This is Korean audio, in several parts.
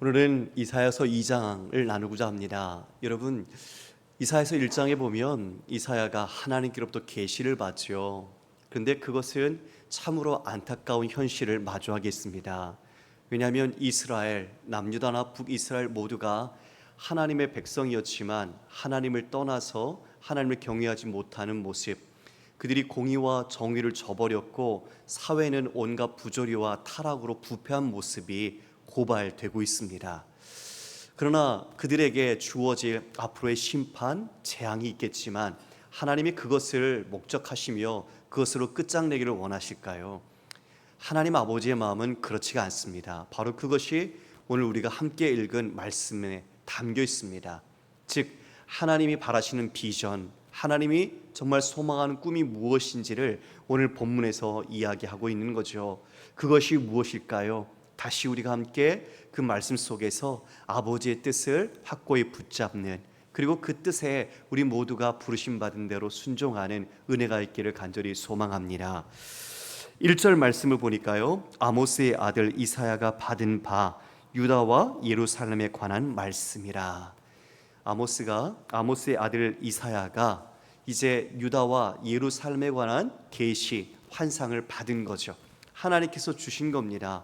오늘은 이사야서 2장을 나누고자 합니다. 여러분, 이사야서 1장에 보면 이사야가 하나님께로부터 계시를 받죠. 그런데 그것은 참으로 안타까운 현실을 마주하게 했습니다. 왜냐하면 이스라엘, 남유다나 북이스라엘 모두가 하나님의 백성이었지만 하나님을 떠나서 하나님을 경외하지 못하는 모습, 그들이 공의와 정의를 저버렸고 사회는 온갖 부조리와 타락으로 부패한 모습이 고발되고 있습니다. 그러나 그들에게 주어질 앞으로의 심판, 재앙이 있겠지만 하나님이 그것을 목적하시며 그것으로 끝장내기를 원하실까요? 하나님 아버지의 마음은 그렇지가 않습니다. 바로 그것이 오늘 우리가 함께 읽은 말씀에 담겨 있습니다. 즉 하나님이 바라시는 비전, 하나님이 정말 소망하는 꿈이 무엇인지를 오늘 본문에서 이야기하고 있는 거죠. 그것이 무엇일까요? 다시 우리가 함께 그 말씀 속에서 아버지의 뜻을 확고히 붙잡는, 그리고 그 뜻에 우리 모두가 부르심 받은 대로 순종하는 은혜가 있기를 간절히 소망합니다. 1절 말씀을 보니까요, 아모스의 아들 이사야가 받은 바 유다와 예루살렘에 관한 말씀이라. 아모스의 아들 이사야가 이제 유다와 예루살렘에 관한 계시, 환상을 받은 거죠. 하나님께서 주신 겁니다.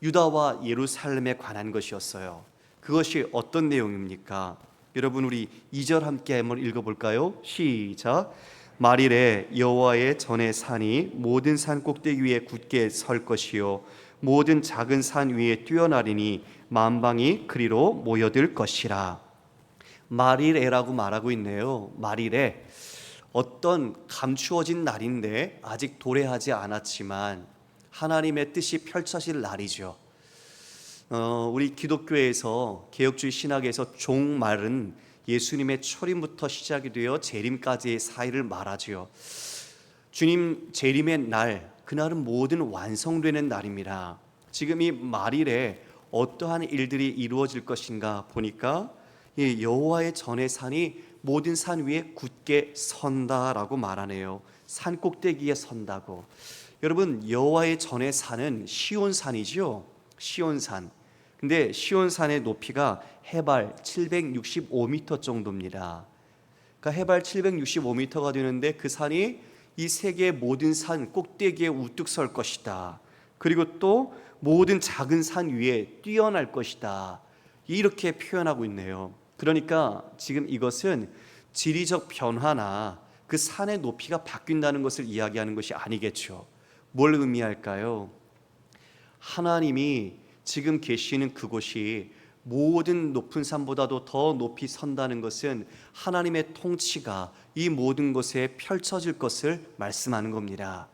유다와 예루살렘에 관한 것이었어요. 그것이 어떤 내용입니까? 여러분, 우리 2절 함께 한번 읽어볼까요? 시작. 말일에 여호와의 전의 산이 모든 산 꼭대기 위에 굳게 설 것이요 모든 작은 산 위에 뛰어나리니 만방이 그리로 모여들 것이라. 말일에라고 말하고 있네요. 말일에, 어떤 감추어진 날인데 아직 도래하지 않았지만 하나님의 뜻이 펼쳐질 날이죠. 우리 기독교에서, 개혁주의 신학에서 종말은 예수님의 초림부터 시작이 되어 재림까지의 사이를 말하죠. 주님 재림의 날, 그날은 모든 완성되는 날입니다. 지금 이 말일에 어떠한 일들이 이루어질 것인가 보니까 여호와의 전의 산이 모든 산 위에 굳게 선다라고 말하네요. 산 꼭대기에 선다고. 여러분, 여호와의 전의 산은 시온산이죠. 시온산. 근데 시온산의 높이가 해발 765m 정도입니다. 그러니까 해발 765m가 되는데 그 산이 이 세계의 모든 산 꼭대기에 우뚝 설 것이다. 그리고 또 모든 작은 산 위에 뛰어날 것이다. 이렇게 표현하고 있네요. 그러니까 지금 이것은 지리적 변화나 그 산의 높이가 바뀐다는 것을 이야기하는 것이 아니겠죠. 뭘 의미할까요? 하나님이 지금 계시는 그곳이 모든 높은 산보다도 더 높이 선다는 것은 하나님의 통치가 이 모든 곳에 펼쳐질 것을 말씀하는 겁니다.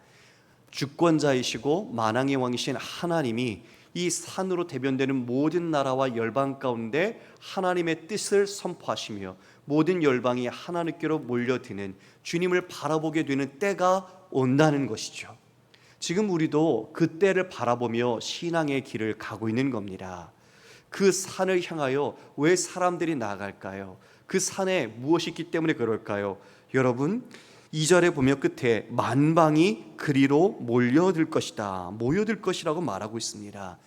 주권자이시고 만왕의 왕이신 하나님이 이 산으로 대변되는 모든 나라와 열방 가운데 하나님의 뜻을 선포하시며 모든 열방이 하나님께로 몰려드는, 주님을 바라보게 되는 때가 온다는 것이죠. 지금 우리도 그 때를 바라보며 신앙의 길을 가고 있는 겁니다. 그 산을 향하여 왜 사람들이 나아갈까요? 그 산에 무엇이 있기 때문에 그럴까요? 여러분, 2절에 보면 끝에 만방이 그리로 몰려들 것이다, 모여들 것이라고 말하고 있습니다.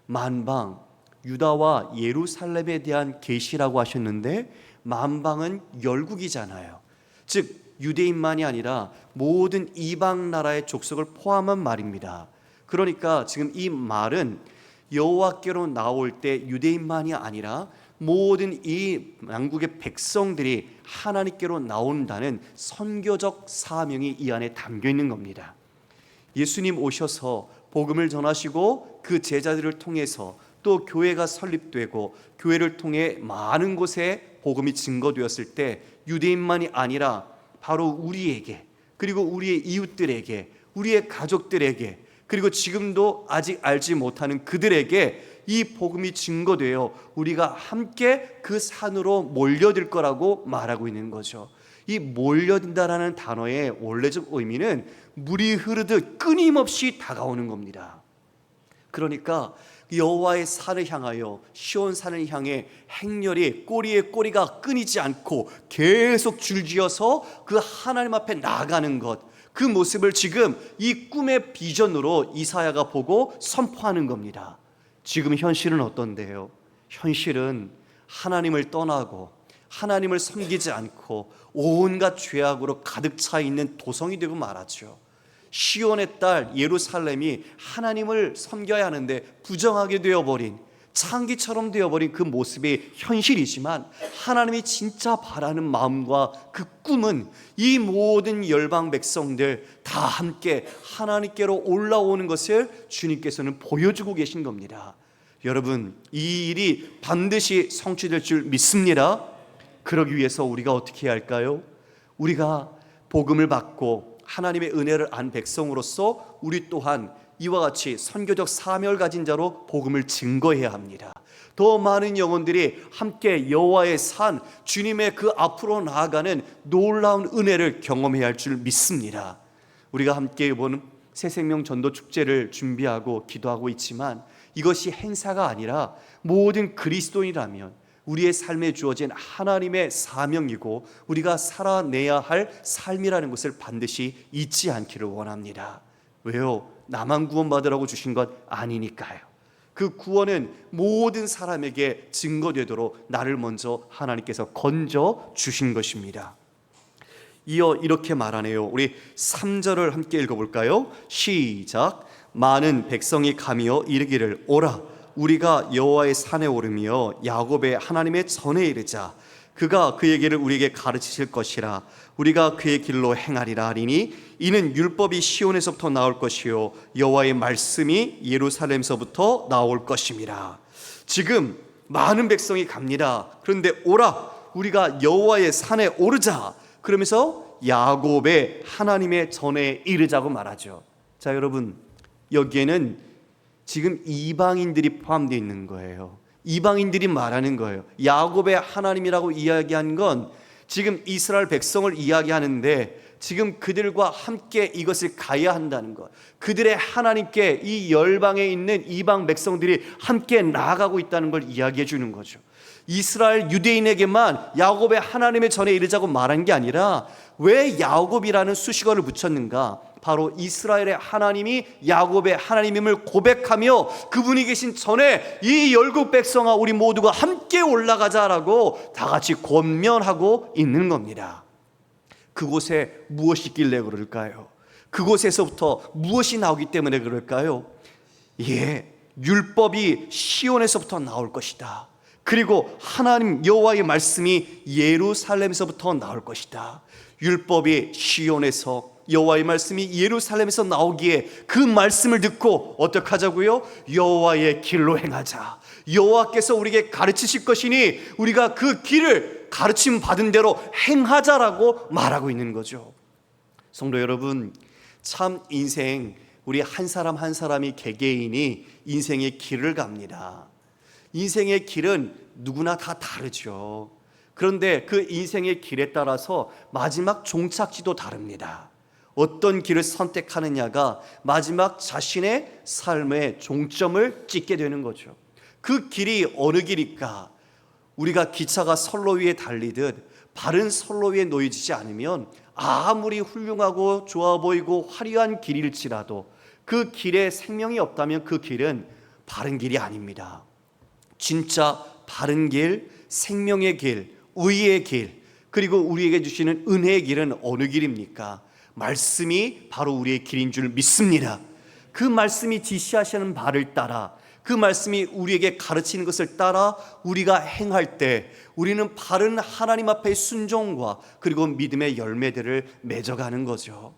만방, 유다와 예루살렘에 대한 계시라고 하셨는데 만방은 열국이잖아요. 즉 유대인만이 아니라 모든 이방 나라의 족속을 포함한 말입니다. 그러니까 지금 이 말은 여호와께로 나올 때 유대인만이 아니라 모든 이 양국의 백성들이 하나님께로 나온다는 선교적 사명이 이 안에 담겨 있는 겁니다. 예수님 오셔서 복음을 전하시고 그 제자들을 통해서 또 교회가 설립되고 교회를 통해 많은 곳에 복음이 증거되었을 때 유대인만이 아니라 바로 우리에게, 그리고 우리의 이웃들에게, 우리의 가족들에게, 그리고 지금도 아직 알지 못하는 그들에게 이 복음이 증거되어 우리가 함께 그 산으로 몰려들 거라고 말하고 있는 거죠. 이 몰려든다라는 단어의 원래적 의미는 물이 흐르듯 끊임없이 다가오는 겁니다. 그러니까 여호와의 산을 향하여, 시온산을 향해 행렬이 꼬리에 꼬리가 끊이지 않고 계속 줄지어서 그 하나님 앞에 나아가는 것, 그 모습을 지금 이 꿈의 비전으로 이사야가 보고 선포하는 겁니다. 지금 현실은 어떤데요? 현실은 하나님을 떠나고 하나님을 섬기지 않고 온갖 죄악으로 가득 차 있는 도성이 되고 말았죠. 시온의 딸 예루살렘이 하나님을 섬겨야 하는데 부정하게 되어버린, 창기처럼 되어버린 그 모습이 현실이지만, 하나님이 진짜 바라는 마음과 그 꿈은 이 모든 열방 백성들 다 함께 하나님께로 올라오는 것을 주님께서는 보여주고 계신 겁니다. 여러분, 이 일이 반드시 성취될 줄 믿습니다. 그러기 위해서 우리가 어떻게 해야 할까요? 우리가 복음을 받고 하나님의 은혜를 안 백성으로서 우리 또한 이와 같이 선교적 사명을 가진 자로 복음을 증거해야 합니다. 더 많은 영혼들이 함께 여호와의 산, 주님의 그 앞으로 나아가는 놀라운 은혜를 경험해야 할 줄 믿습니다. 우리가 함께 이번 새생명 전도 축제를 준비하고 기도하고 있지만, 이것이 행사가 아니라 모든 그리스도인이라면 우리의 삶에 주어진 하나님의 사명이고 우리가 살아내야 할 삶이라는 것을 반드시 잊지 않기를 원합니다. 왜요? 나만 구원받으라고 주신 것 아니니까요. 그 구원은 모든 사람에게 증거되도록 나를 먼저 하나님께서 건져 주신 것입니다. 이어 이렇게 말하네요. 우리 3절을 함께 읽어볼까요? 시작. 많은 백성이 가며 이르기를 오라, 우리가 여호와의 산에 오르며 야곱의 하나님의 전에 이르자. 그가 그의 길을 우리에게 가르치실 것이라. 우리가 그의 길로 행하리라 하리니 이는 율법이 시온에서부터 나올 것이요 여호와의 말씀이 예루살렘에서부터 나올 것임이라. 지금 많은 백성이 갑니다. 그런데 오라, 우리가 여호와의 산에 오르자. 그러면서 야곱의 하나님의 전에 이르자고 말하죠. 자, 여러분, 여기에는 지금 이방인들이 포함되어 있는 거예요. 이방인들이 말하는 거예요. 야곱의 하나님이라고 이야기한 건 지금 이스라엘 백성을 이야기하는데, 지금 그들과 함께 이것을 가야 한다는 것, 그들의 하나님께 이 열방에 있는 이방 백성들이 함께 나아가고 있다는 걸 이야기해 주는 거죠. 이스라엘 유대인에게만 야곱의 하나님의 전에 이르자고 말한 게 아니라, 왜 야곱이라는 수식어를 붙였는가? 바로 이스라엘의 하나님이 야곱의 하나님임을 고백하며 그분이 계신 전에 이 열국 백성아 우리 모두가 함께 올라가자라고 다 같이 권면하고 있는 겁니다. 그곳에 무엇이 있길래 그럴까요? 그곳에서부터 무엇이 나오기 때문에 그럴까요? 율법이 시온에서부터 나올 것이다. 그리고 하나님 여호와의 말씀이 예루살렘에서부터 나올 것이다. 율법이 시온에서, 여호와의 말씀이 예루살렘에서 나오기에 그 말씀을 듣고 어떻게 하자고요? 여호와의 길로 행하자. 여호와께서 우리에게 가르치실 것이니 우리가 그 길을 가르침 받은 대로 행하자라고 말하고 있는 거죠. 성도 여러분, 참 인생, 우리 한 사람 한 사람이 개개인이 인생의 길을 갑니다. 인생의 길은 누구나 다 다르죠. 그런데 그 인생의 길에 따라서 마지막 종착지도 다릅니다. 어떤 길을 선택하느냐가 마지막 자신의 삶의 종점을 찍게 되는 거죠. 그 길이 어느 길일까? 우리가 기차가 선로 위에 달리듯 바른 선로 위에 놓여지지 않으면 아무리 훌륭하고 좋아 보이고 화려한 길일지라도 그 길에 생명이 없다면 그 길은 바른 길이 아닙니다. 진짜 바른 길, 생명의 길, 의의 길, 그리고 우리에게 주시는 은혜의 길은 어느 길입니까? 말씀이 바로 우리의 길인 줄 믿습니다. 그 말씀이 지시하시는 바를 따라, 그 말씀이 우리에게 가르치는 것을 따라 우리가 행할 때 우리는 바른 하나님 앞의 순종과 그리고 믿음의 열매들을 맺어가는 거죠.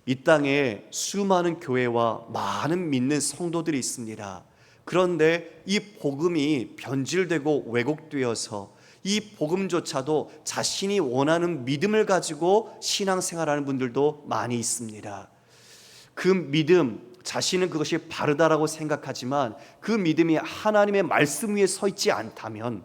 이 땅에 수많은 교회와 많은 믿는 성도들이 있습니다. 그런데 이 복음이 변질되고 왜곡되어서 이 복음조차도 자신이 원하는 믿음을 가지고 신앙생활하는 분들도 많이 있습니다. 그 믿음, 자신은 그것이 바르다라고 생각하지만 그 믿음이 하나님의 말씀 위에 서 있지 않다면,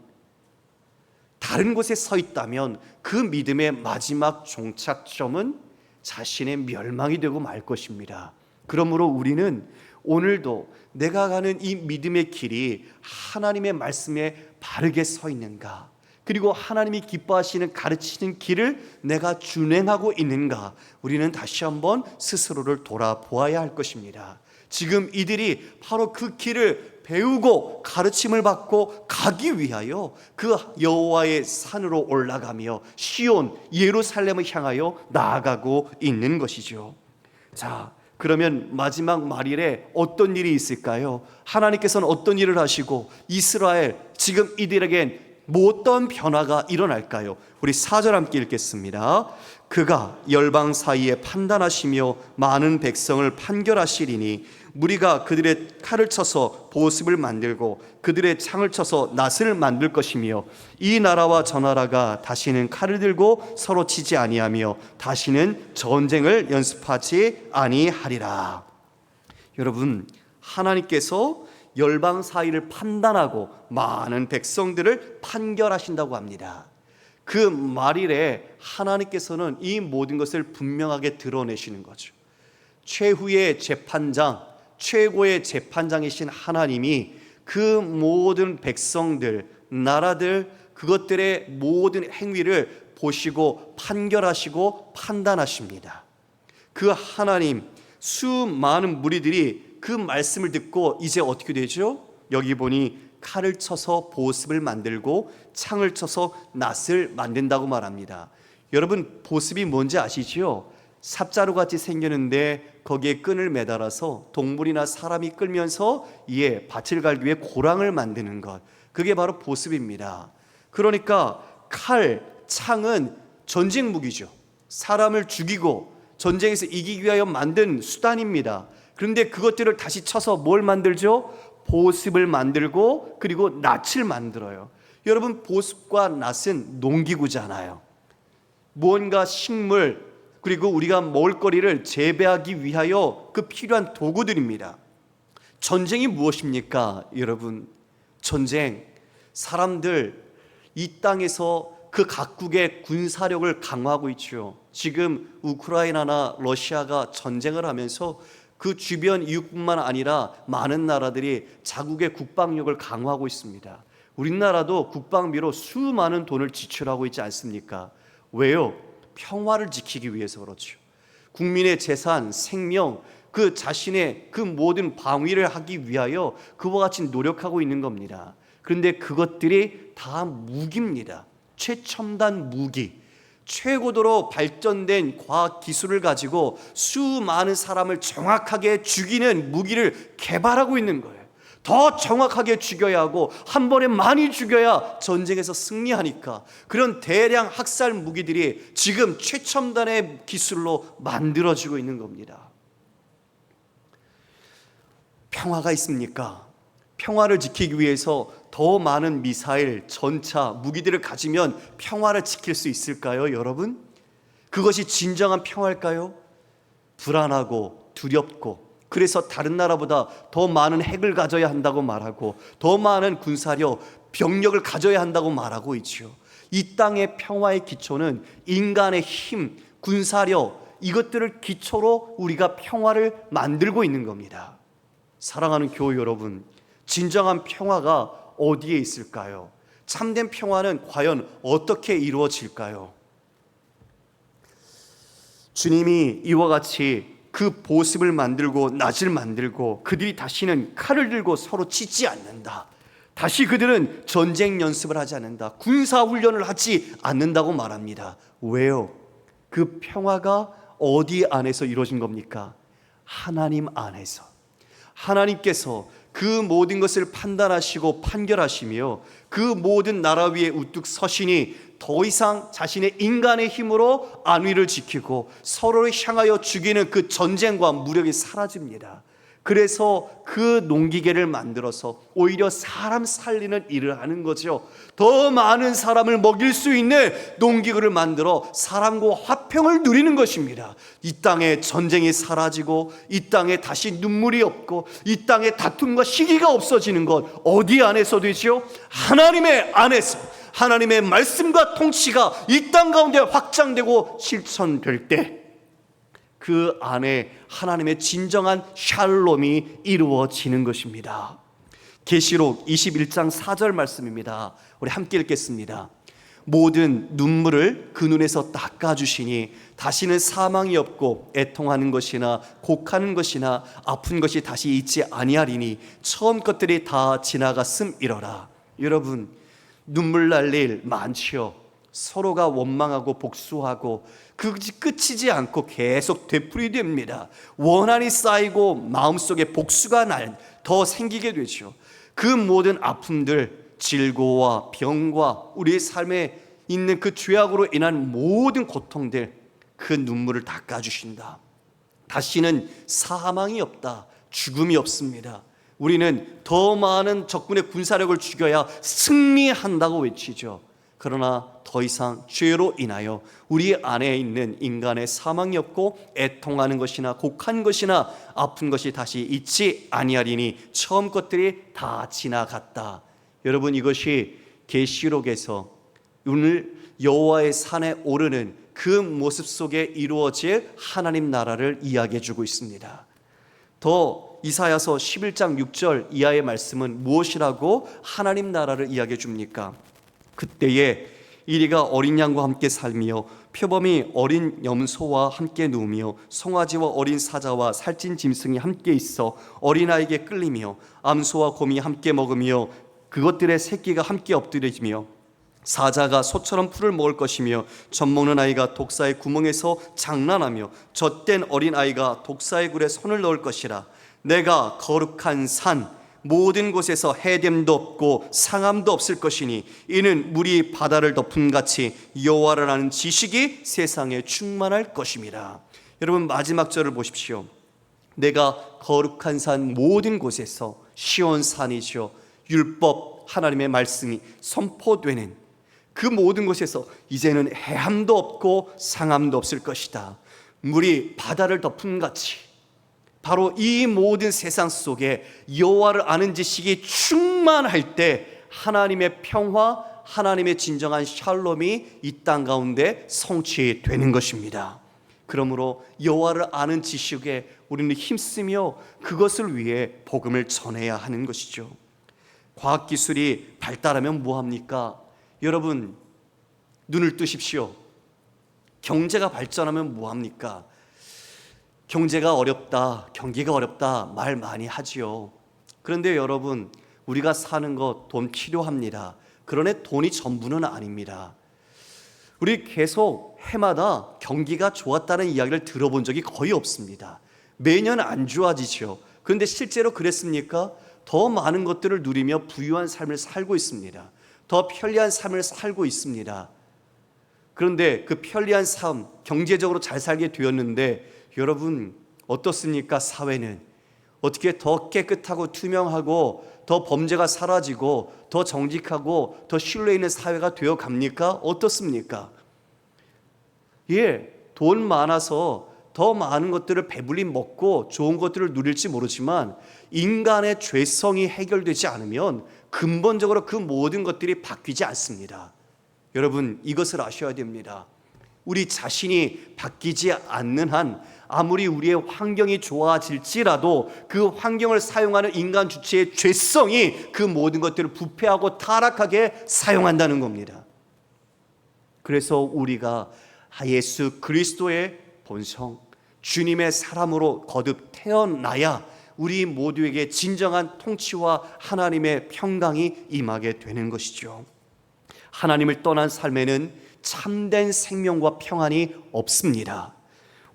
다른 곳에 서 있다면 그 믿음의 마지막 종착점은 자신의 멸망이 되고 말 것입니다. 그러므로 우리는 오늘도 내가 가는 이 믿음의 길이 하나님의 말씀에 바르게 서 있는가, 그리고 하나님이 기뻐하시는 가르치는 길을 내가 준행하고 있는가, 우리는 다시 한번 스스로를 돌아보아야 할 것입니다. 지금 이들이 바로 그 길을 배우고 가르침을 받고 가기 위하여 그 여호와의 산으로 올라가며 시온 예루살렘을 향하여 나아가고 있는 것이죠. 자, 그러면 마지막 말일에 어떤 일이 있을까요? 하나님께서는 어떤 일을 하시고 이스라엘 지금 이들에겐 어떤 변화가 일어날까요? 우리 4절 함께 읽겠습니다. 그가 열방 사이에 판단하시며 많은 백성을 판결하시리니 무리가 그들의 칼을 쳐서 보습을 만들고 그들의 창을 쳐서 낫을 만들 것이며 이 나라와 저 나라가 다시는 칼을 들고 서로 치지 아니하며 다시는 전쟁을 연습하지 아니하리라. 여러분, 하나님께서 열방 사이를 판단하고 많은 백성들을 판결하신다고 합니다. 그 말일에 하나님께서는 이 모든 것을 분명하게 드러내시는 거죠. 최후의 재판장, 최고의 재판장이신 하나님이 그 모든 백성들, 나라들, 그것들의 모든 행위를 보시고 판결하시고 판단하십니다. 그 하나님, 수많은 무리들이 그 말씀을 듣고 이제 어떻게 되죠? 여기 보니 칼을 쳐서 보습을 만들고 창을 쳐서 낫을 만든다고 말합니다. 여러분, 보습이 뭔지 아시죠? 삽자루 같이 생겼는데 거기에 끈을 매달아서 동물이나 사람이 끌면서 이에 밭을 갈기 위해 고랑을 만드는 것, 그게 바로 보습입니다. 그러니까 칼, 창은 전쟁 무기죠. 사람을 죽이고 전쟁에서 이기기 위하여 만든 수단입니다. 그런데 그것들을 다시 쳐서 뭘 만들죠? 보습을 만들고 그리고 낫을 만들어요. 여러분, 보습과 낫은 농기구잖아요. 무언가 식물 그리고 우리가 먹을 거리를 재배하기 위하여 그 필요한 도구들입니다. 전쟁이 무엇입니까? 여러분, 전쟁, 사람들 이 땅에서 그 각국의 군사력을 강화하고 있죠. 지금 우크라이나나 러시아가 전쟁을 하면서 그 주변 이웃뿐만 아니라 많은 나라들이 자국의 국방력을 강화하고 있습니다. 우리나라도 국방비로 수많은 돈을 지출하고 있지 않습니까? 왜요? 평화를 지키기 위해서 그렇죠. 국민의 재산, 생명, 그 자신의 그 모든 방위를 하기 위하여 그와 같이 노력하고 있는 겁니다. 그런데 그것들이 다 무기입니다. 최첨단 무기, 최고도로 발전된 과학 기술을 가지고 수많은 사람을 정확하게 죽이는 무기를 개발하고 있는 거예요. 더 정확하게 죽여야 하고 한 번에 많이 죽여야 전쟁에서 승리하니까 그런 대량 학살 무기들이 지금 최첨단의 기술로 만들어지고 있는 겁니다. 평화가 있습니까? 평화를 지키기 위해서 더 많은 미사일, 전차, 무기들을 가지면 평화를 지킬 수 있을까요, 여러분? 그것이 진정한 평화일까요? 불안하고 두렵고, 그래서 다른 나라보다 더 많은 핵을 가져야 한다고 말하고 더 많은 군사력, 병력을 가져야 한다고 말하고 있죠. 이 땅의 평화의 기초는 인간의 힘, 군사력, 이것들을 기초로 우리가 평화를 만들고 있는 겁니다. 사랑하는 교우 여러분, 진정한 평화가 어디에 있을까요? 참된 평화는 과연 어떻게 이루어질까요? 주님이 이와 같이 그 보습을 만들고 낫을 만들고 그들이 다시는 칼을 들고 서로 치지 않는다. 다시 그들은 전쟁 연습을 하지 않는다. 군사훈련을 하지 않는다고 말합니다. 왜요? 그 평화가 어디 안에서 이루어진 겁니까? 하나님 안에서. 하나님께서 그 모든 것을 판단하시고 판결하시며 그 모든 나라 위에 우뚝 서시니 더 이상 자신의 인간의 힘으로 안위를 지키고 서로를 향하여 죽이는 그 전쟁과 무력이 사라집니다. 그래서 그 농기계를 만들어서 오히려 사람 살리는 일을 하는 거죠. 더 많은 사람을 먹일 수 있는 농기구를 만들어 사람과 화평을 누리는 것입니다. 이 땅에 전쟁이 사라지고 이 땅에 다시 눈물이 없고 이 땅에 다툼과 시기가 없어지는 것 어디 안에서 되죠? 하나님의 안에서. 하나님의 말씀과 통치가 이 땅 가운데 확장되고 실천될 때 그 안에 하나님의 진정한 샬롬이 이루어지는 것입니다. 계시록 21장 4절 말씀입니다. 우리 함께 읽겠습니다. 모든 눈물을 그 눈에서 닦아주시니 다시는 사망이 없고 애통하는 것이나 곡하는 것이나 아픈 것이 다시 있지 아니하리니 처음 것들이 다 지나갔음이러라. 여러분, 눈물 날 일 많지요. 서로가 원망하고 복수하고 그것이 끝이지 않고 계속 되풀이됩니다. 원한이 쌓이고 마음속에 복수가 더 생기게 되죠. 그 모든 아픔들, 질고와 병과 우리의 삶에 있는 그 죄악으로 인한 모든 고통들, 그 눈물을 닦아주신다. 다시는 사망이 없다, 죽음이 없습니다. 우리는 더 많은 적군의 군사력을 죽여야 승리한다고 외치죠. 그러나 더 이상 죄로 인하여 우리 안에 있는 인간의 사망이 없고 애통하는 것이나 곡한 것이나 아픈 것이 다시 있지 아니하리니 처음 것들이 다 지나갔다. 여러분, 이것이 계시록에서 오늘 여호와의 산에 오르는 그 모습 속에 이루어질 하나님 나라를 이야기해 주고 있습니다. 더 이사야서 11장 6절 이하의 말씀은 무엇이라고 하나님 나라를 이야기해 줍니까? 그때에 이리가 어린 양과 함께 살며 표범이 어린 염소와 함께 누우며 송아지와 어린 사자와 살찐 짐승이 함께 있어 어린아이에게 끌리며 암소와 곰이 함께 먹으며 그것들의 새끼가 함께 엎드려지며 사자가 소처럼 풀을 먹을 것이며 젖먹는 아이가 독사의 구멍에서 장난하며 젖된 어린아이가 독사의 굴에 손을 넣을 것이라. 내가 거룩한 산 모든 곳에서 해됨도 없고 상함도 없을 것이니 이는 물이 바다를 덮은 같이 여호와를 아는 지식이 세상에 충만할 것임이라. 여러분, 마지막 절을 보십시오. 내가 거룩한 산 모든 곳에서, 시온산이죠, 율법 하나님의 말씀이 선포되는 그 모든 곳에서 이제는 해함도 없고 상함도 없을 것이다. 물이 바다를 덮은 같이 바로 이 모든 세상 속에 여호와를 아는 지식이 충만할 때 하나님의 평화, 하나님의 진정한 샬롬이 이 땅 가운데 성취되는 것입니다. 그러므로 여호와를 아는 지식에 우리는 힘쓰며 그것을 위해 복음을 전해야 하는 것이죠. 과학기술이 발달하면 뭐합니까? 여러분, 눈을 뜨십시오. 경제가 발전하면 뭐합니까? 경제가 어렵다, 경기가 어렵다 말 많이 하지요. 그런데 여러분, 우리가 사는 것 돈 필요합니다. 그러나 돈이 전부는 아닙니다. 우리 계속 해마다 경기가 좋았다는 이야기를 들어본 적이 거의 없습니다. 매년 안 좋아지죠. 그런데 실제로 그랬습니까? 더 많은 것들을 누리며 부유한 삶을 살고 있습니다. 더 편리한 삶을 살고 있습니다. 그런데 그 편리한 삶, 경제적으로 잘 살게 되었는데 여러분, 어떻습니까? 사회는 어떻게 더 깨끗하고 투명하고 더 범죄가 사라지고 더 정직하고 더 신뢰 있는 사회가 되어 갑니까? 어떻습니까? 돈 많아서 더 많은 것들을 배불리 먹고 좋은 것들을 누릴지 모르지만 인간의 죄성이 해결되지 않으면 근본적으로 그 모든 것들이 바뀌지 않습니다. 여러분, 이것을 아셔야 됩니다. 우리 자신이 바뀌지 않는 한 아무리 우리의 환경이 좋아질지라도 그 환경을 사용하는 인간 주체의 죄성이 그 모든 것들을 부패하고 타락하게 사용한다는 겁니다. 그래서 우리가 예수 그리스도의 본성, 주님의 사람으로 거듭 태어나야 우리 모두에게 진정한 통치와 하나님의 평강이 임하게 되는 것이죠. 하나님을 떠난 삶에는 참된 생명과 평안이 없습니다.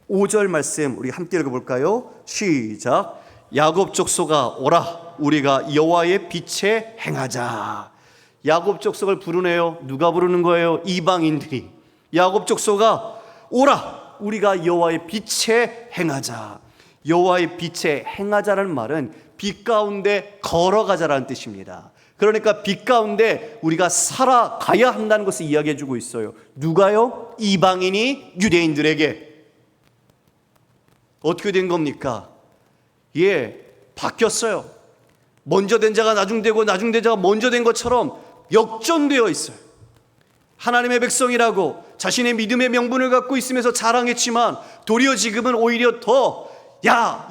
5절 말씀 우리 함께 읽어볼까요? 시작. 야곱 족속아 오라, 우리가 여호와의 빛에 행하자. 야곱 족속을 부르네요. 누가 부르는 거예요? 이방인들이. 야곱 족속아 오라, 우리가 여호와의 빛에 행하자. 여호와의 빛에 행하자라는 말은 빛 가운데 걸어가자라는 뜻입니다. 그러니까 빛 가운데 우리가 살아가야 한다는 것을 이야기해 주고 있어요. 누가요? 이방인이 유대인들에게. 어떻게 된 겁니까? 바뀌었어요. 먼저 된 자가 나중되고 나중된 자가 먼저 된 것처럼 역전되어 있어요. 하나님의 백성이라고 자신의 믿음의 명분을 갖고 있으면서 자랑했지만 도리어 지금은 오히려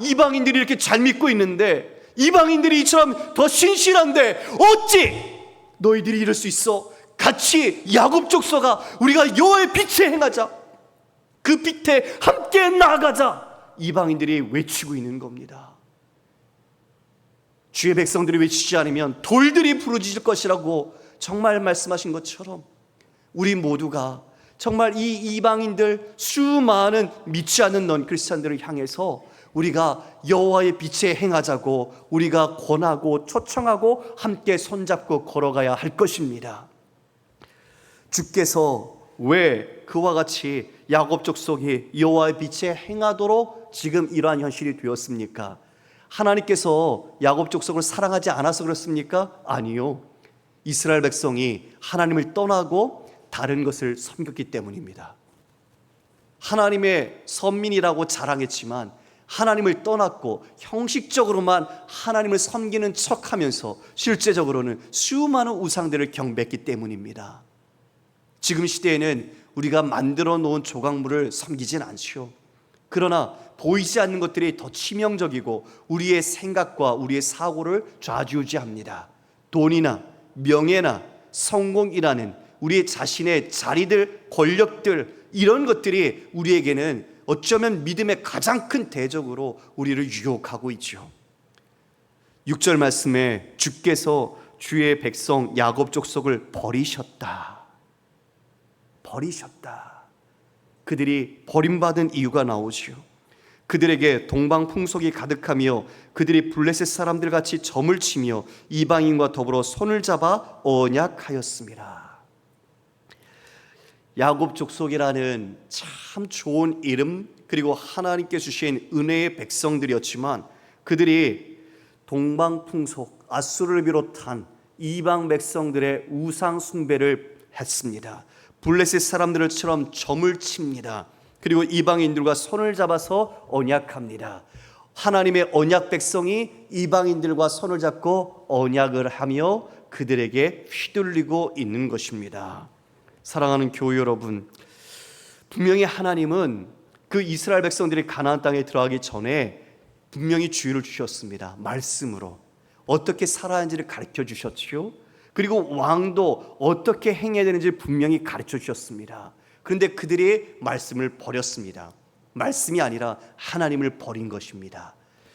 이방인들이 이렇게 잘 믿고 있는데, 이방인들이 이처럼 더 신실한데 어찌 너희들이 이럴 수 있어? 같이 야곱 족속아 우리가 여호와의 빛에 행하자, 그 빛에 함께 나아가자, 이방인들이 외치고 있는 겁니다. 주의 백성들이 외치지 않으면 돌들이 부르짖을 것이라고 정말 말씀하신 것처럼 우리 모두가 정말 이 이방인들, 수많은 믿지 않는 넌 크리스찬들을 향해서 우리가 여호와의 빛에 행하자고 우리가 권하고 초청하고 함께 손잡고 걸어가야 할 것입니다. 주께서 왜 그와 같이 야곱 족속이 여호와의 빛에 행하도록 지금 이러한 현실이 되었습니까? 하나님께서 야곱 족속을 사랑하지 않아서 그렇습니까? 아니요. 이스라엘 백성이 하나님을 떠나고 다른 것을 섬겼기 때문입니다. 하나님의 선민이라고 자랑했지만 하나님을 떠났고 형식적으로만 하나님을 섬기는 척하면서 실제적으로는 수많은 우상들을 경배했기 때문입니다. 지금 시대에는 우리가 만들어 놓은 조각물을 섬기진 않죠. 그러나 보이지 않는 것들이 더 치명적이고 우리의 생각과 우리의 사고를 좌지우지합니다. 돈이나 명예나 성공이라는 우리 자신의 자리들, 권력들, 이런 것들이 우리에게는 어쩌면 믿음의 가장 큰 대적으로 우리를 유혹하고 있죠. 6절 말씀에 주께서 주의 백성 야곱 족속을 버리셨다. 그들이 버림받은 이유가 나오지요. 그들에게 동방풍속이 가득하며 그들이 블레셋 사람들 같이 점을 치며 이방인과 더불어 손을 잡아 언약하였습니다. 야곱 족속이라는 참 좋은 이름, 그리고 하나님께 주신 은혜의 백성들이었지만 그들이 동방풍속, 아수르를 비롯한 이방 백성들의 우상 숭배를 했습니다. 블레셋 사람들처럼 점을 칩니다. 그리고 이방인들과 손을 잡아서 언약합니다. 하나님의 언약 백성이 이방인들과 손을 잡고 언약을 하며 그들에게 휘둘리고 있는 것입니다. 사랑하는 교회 여러분, 분명히 하나님은 그 이스라엘 백성들이 가나안 땅에 들어가기 전에 분명히 주의를 주셨습니다. 말씀으로 어떻게 살아야 하는지를 가르쳐 주셨지요. 그리고 왕도 어떻게 행해야 되는지를 분명히 가르쳐 주셨습니다. 그런데 그들이 말씀을 버렸습니다. 말씀이 아니라 하나님을 버린 것입니다.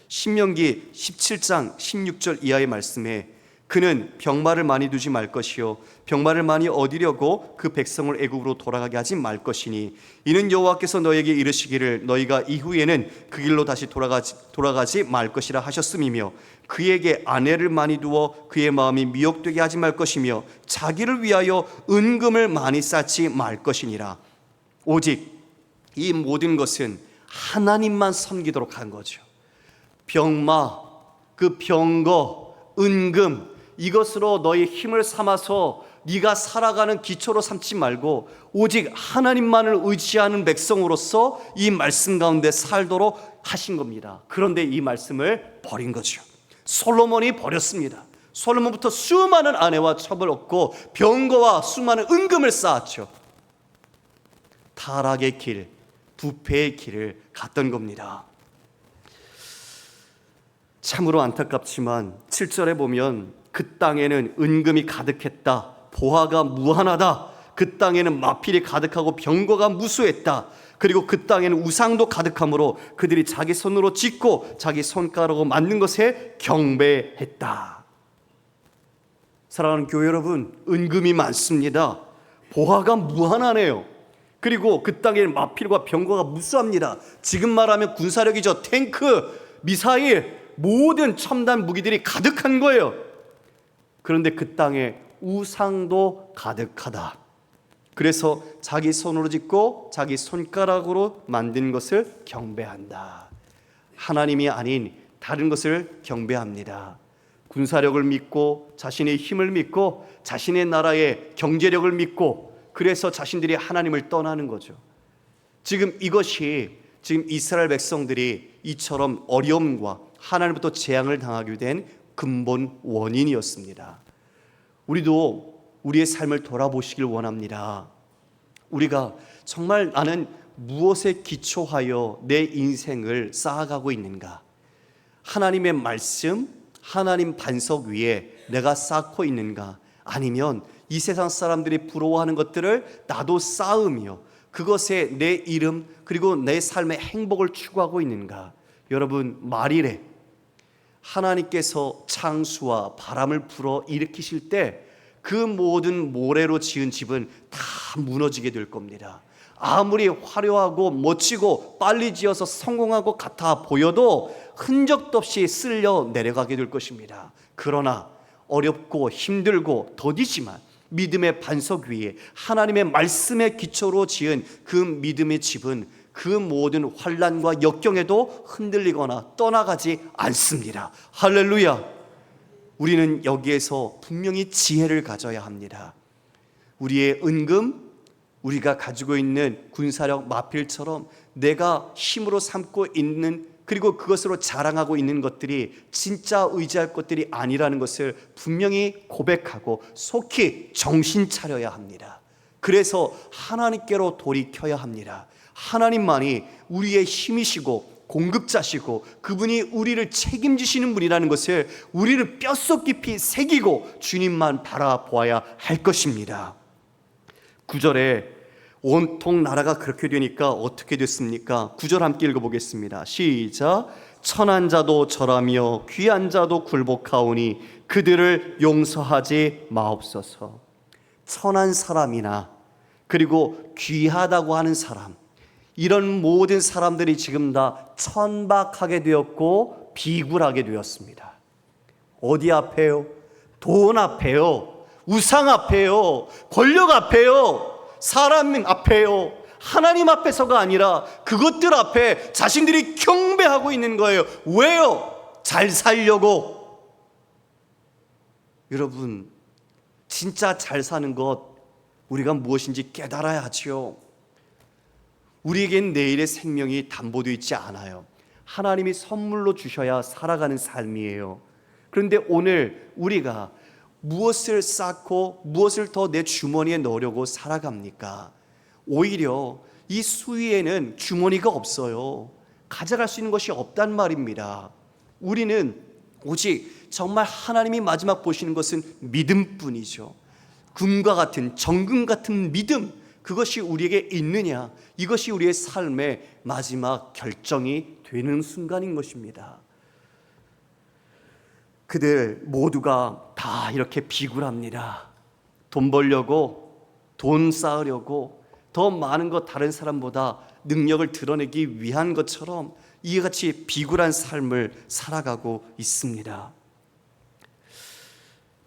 신명기 17장 16절 이하의 말씀에 그는 병마를 많이 두지 말 것이요 병마를 많이 얻으려고 그 백성을 애굽으로 돌아가게 하지 말 것이니 이는 여호와께서 너에게 이르시기를 너희가 이후에는 그 길로 다시 돌아가지 말 것이라 하셨음이며 그에게 아내를 많이 두어 그의 마음이 미혹되게 하지 말 것이며 자기를 위하여 은금을 많이 쌓지 말 것이니라. 오직 이 모든 것은 하나님만 섬기도록 한 거죠. 병마, 그 병거, 은금, 이것으로 너의 힘을 삼아서 네가 살아가는 기초로 삼지 말고 오직 하나님만을 의지하는 백성으로서 이 말씀 가운데 살도록 하신 겁니다. 그런데 이 말씀을 버린 거죠. 솔로몬이 버렸습니다. 솔로몬부터 수많은 아내와 첩을 얻고 병거와 수많은 은금을 쌓았죠. 타락의 길, 부패의 길을 갔던 겁니다. 참으로 안타깝지만 7절에 보면 그 땅에는 은금이 가득했다, 보화가 무한하다, 그 땅에는 마필이 가득하고 병거가 무수했다, 그리고 그 땅에는 우상도 가득하므로 그들이 자기 손으로 짓고 자기 손가락으로 만든 것에 경배했다. 사랑하는 교회 여러분, 은금이 많습니다. 보화가 무한하네요. 그리고 그 땅에는 마필과 병거가 무수합니다. 지금 말하면 군사력이죠. 탱크, 미사일, 모든 첨단 무기들이 가득한 거예요. 그런데 그 땅에 우상도 가득하다. 그래서 자기 손으로 짓고 자기 손가락으로 만든 것을 경배한다. 하나님이 아닌 다른 것을 경배합니다. 군사력을 믿고 자신의 힘을 믿고 자신의 나라의 경제력을 믿고 그래서 자신들이 하나님을 떠나는 거죠. 지금 이것이 지금 이스라엘 백성들이 이처럼 어려움과 하나님부터 재앙을 당하게 된 근본 원인이었습니다. 우리도 우리의 삶을 돌아보시길 원합니다. 우리가 정말 나는 무엇에 기초하여 내 인생을 쌓아가고 있는가? 하나님의 말씀, 하나님 반석 위에 내가 쌓고 있는가? 아니면 이 세상 사람들이 부러워하는 것들을 나도 쌓으며 그것에 내 이름 그리고 내 삶의 행복을 추구하고 있는가? 여러분, 말일에 하나님께서 창수와 바람을 불어 일으키실 때 그 모든 모래로 지은 집은 다 무너지게 될 겁니다. 아무리 화려하고 멋지고 빨리 지어서 성공하고 같아 보여도 흔적도 없이 쓸려 내려가게 될 것입니다. 그러나 어렵고 힘들고 더디지만 믿음의 반석 위에 하나님의 말씀의 기초로 지은 그 믿음의 집은 그 모든 환난과 역경에도 흔들리거나 떠나가지 않습니다. 할렐루야. 우리는 여기에서 분명히 지혜를 가져야 합니다. 우리의 은금, 우리가 가지고 있는 군사력 마필처럼 내가 힘으로 삼고 있는 그리고 그것으로 자랑하고 있는 것들이 진짜 의지할 것들이 아니라는 것을 분명히 고백하고 속히 정신 차려야 합니다. 그래서 하나님께로 돌이켜야 합니다. 하나님만이 우리의 힘이시고 공급자시고 그분이 우리를 책임지시는 분이라는 것을 우리를 뼛속 깊이 새기고 주님만 바라보아야 할 것입니다. 9절에 온통 나라가 그렇게 되니까 어떻게 됐습니까? 9절 함께 읽어보겠습니다. 시작. 천한 자도 절하며 귀한 자도 굴복하오니 그들을 용서하지 마옵소서. 천한 사람이나 그리고 귀하다고 하는 사람, 이런 모든 사람들이 지금 다 천박하게 되었고 비굴하게 되었습니다. 어디 앞에요? 돈 앞에요? 우상 앞에요? 권력 앞에요? 사람 앞에요? 하나님 앞에서가 아니라 그것들 앞에 자신들이 경배하고 있는 거예요. 왜요? 잘 살려고. 여러분, 진짜 잘 사는 것 우리가 무엇인지 깨달아야 하지요. 우리에겐 내일의 생명이 담보되어 있지 않아요. 하나님이 선물로 주셔야 살아가는 삶이에요. 그런데 오늘 우리가 무엇을 쌓고 무엇을 더 내 주머니에 넣으려고 살아갑니까? 오히려 이 수위에는 주머니가 없어요. 가져갈 수 있는 것이 없단 말입니다. 우리는 오직 정말 하나님이 마지막 보시는 것은 믿음뿐이죠. 금과 같은 정금 같은 믿음, 그것이 우리에게 있느냐, 이것이 우리의 삶의 마지막 결정이 되는 순간인 것입니다. 그들 모두가 다 이렇게 비굴합니다. 돈 벌려고, 돈 쌓으려고, 더 많은 것 다른 사람보다 능력을 드러내기 위한 것처럼 이같이 비굴한 삶을 살아가고 있습니다.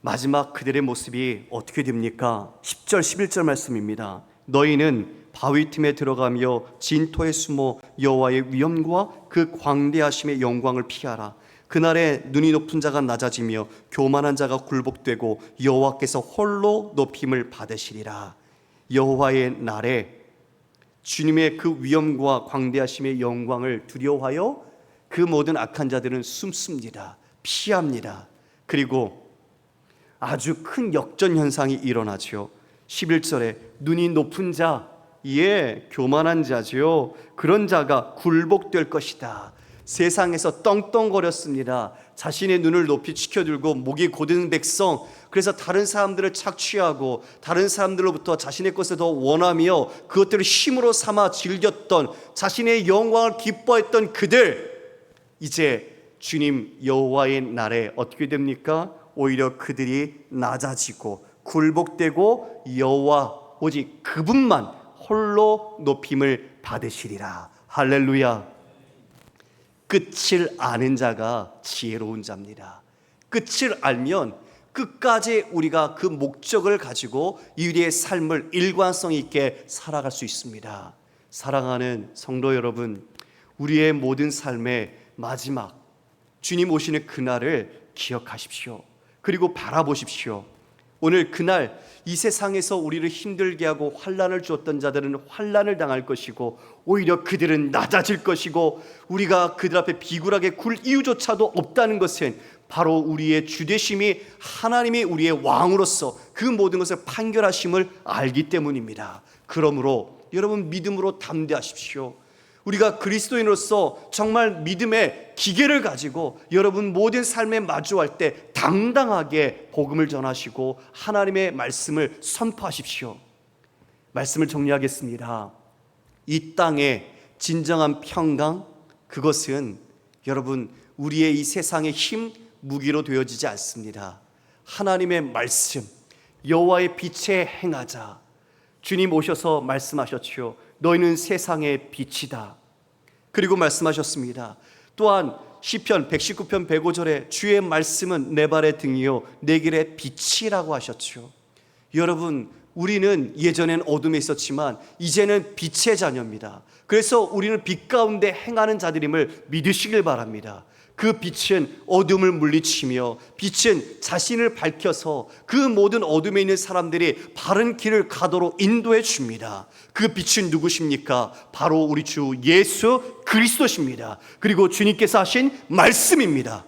마지막 그들의 모습이 어떻게 됩니까? 10절 11절 말씀입니다. 너희는 바위 틈에 들어가며 진토에 숨어 여호와의 위엄과 그 광대하심의 영광을 피하라. 그날에 눈이 높은 자가 낮아지며 교만한 자가 굴복되고 여호와께서 홀로 높임을 받으시리라. 여호와의 날에 주님의 그 위엄과 광대하심의 영광을 두려워하여 그 모든 악한 자들은 숨습니다. 피합니다. 그리고 아주 큰 역전 현상이 일어나죠. 11절에 눈이 높은 자, 교만한 자지요, 그런 자가 굴복될 것이다. 세상에서 떵떵거렸습니다. 자신의 눈을 높이 치켜들고 목이 곧은 백성, 그래서 다른 사람들을 착취하고 다른 사람들로부터 자신의 것을 더 원하며 그것들을 힘으로 삼아 즐겼던, 자신의 영광을 기뻐했던 그들, 이제 주님 여호와의 날에 어떻게 됩니까? 오히려 그들이 낮아지고 굴복되고 여호와 오직 그분만 홀로 높임을 받으시리라. 할렐루야. 끝을 아는 자가 지혜로운 자입니다. 끝을 알면 끝까지 우리가 그 목적을 가지고 우리의 삶을 일관성 있게 살아갈 수 있습니다. 사랑하는 성도 여러분, 우리의 모든 삶의 마지막 주님 오시는 그날을 기억하십시오. 그리고 바라보십시오. 오늘 그날 이 세상에서 우리를 힘들게 하고 환난을 주었던 자들은 환난을 당할 것이고 오히려 그들은 낮아질 것이고 우리가 그들 앞에 비굴하게 굴 이유조차도 없다는 것은 바로 우리의 주되심이 하나님이 우리의 왕으로서 그 모든 것을 판결하심을 알기 때문입니다. 그러므로 여러분 믿음으로 담대하십시오. 우리가 그리스도인으로서 정말 믿음의 기계를 가지고 여러분 모든 삶에 마주할 때 당당하게 복음을 전하시고 하나님의 말씀을 선포하십시오. 말씀을 정리하겠습니다. 이 땅의 진정한 평강, 그것은 여러분 우리의 이 세상의 힘, 무기로 되어지지 않습니다. 하나님의 말씀, 여호와의 빛에 행하자. 주님 오셔서 말씀하셨죠. 너희는 세상의 빛이다. 그리고 말씀하셨습니다. 또한 시편 119편 105절에 주의 말씀은 내 발의 등이요 내 길의 빛이라고 하셨죠. 여러분, 우리는 예전엔 어둠에 있었지만 이제는 빛의 자녀입니다. 그래서 우리는 빛 가운데 행하는 자들임을 믿으시길 바랍니다. 그 빛은 어둠을 물리치며 빛은 자신을 밝혀서 그 모든 어둠에 있는 사람들이 바른 길을 가도록 인도해 줍니다. 그 빛은 누구십니까? 바로 우리 주 예수 그리스도십니다. 그리고 주님께서 하신 말씀입니다.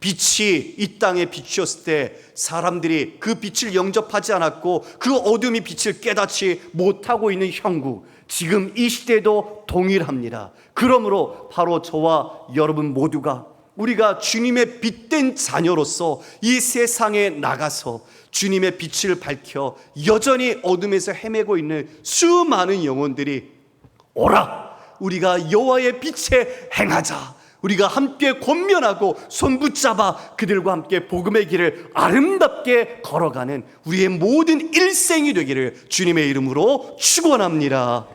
빛이 이 땅에 비추었을 때 사람들이 그 빛을 영접하지 않았고 그 어둠이 빛을 깨닫지 못하고 있는 형국, 지금 이 시대도 동일합니다. 그러므로 바로 저와 여러분 모두가 우리가 주님의 빛된 자녀로서 이 세상에 나가서 주님의 빛을 밝혀 여전히 어둠에서 헤매고 있는 수많은 영혼들이 오라, 우리가 여호와의 빛에 행하자. 우리가 함께 권면하고 손붙잡아 그들과 함께 복음의 길을 아름답게 걸어가는 우리의 모든 일생이 되기를 주님의 이름으로 축원합니다.